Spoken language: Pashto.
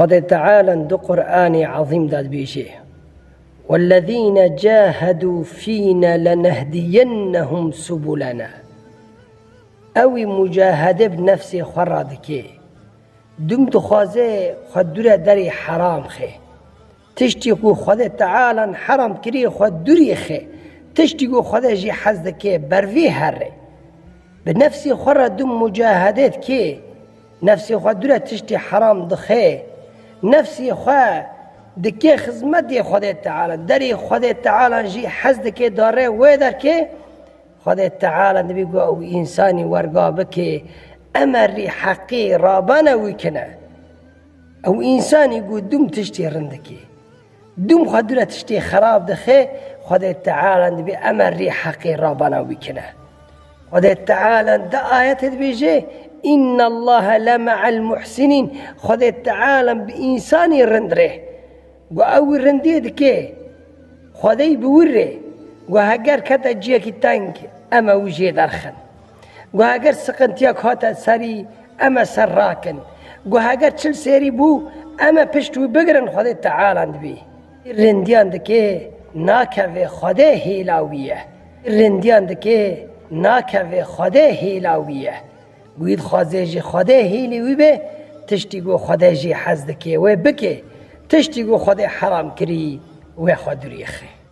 خود تعالى دو قرآن عظيم داد بيشه والذين جاهدوا فينا لنهدينهم سبلنا اوی مجاهده بنفسی خوراد که دم تو خوازه خود دوره داری حرام خه تشتی کو خود تعالی حرام کری خود دوری خه تشتی کو خود جی حزد که بروی هره به نفسی خوراد دم مجاهدت که نفسی خود دوره تشتی حرام دخه نفسی خود دکی خدمت خود تعالی داری خود تعالی جی حزد که داره و در که خود تعالی نبی گو او انسانی ورگابه که امری حقی رابانه وی کنه او انسانی گو دوم تشتی رندکی دوم خود دوره تشتی خراب دخه خود تعالی نبی امری حقی رابانه وی کنه خود تعالی دا آیت بیجه ان الله لمع المحسنین خود تعالی به انسانی رندره گو او رندید که خودی بوره و اگر کتا جیه کی تنگ اما وجه درخن و اگر سقنتیا کاتا سری اما سر راکن و اگر چل سری بو اما پشتوی بگرن خود تعالی بی رندیان دکه ناکوه خود هیلاویه رندیان دکه ناکوه خود هیلاویه گوید خوازه جی خود هیلوی به تشتی گو خود جی حزد که و بکه تشتی گو خود حرام کری و خود ریخه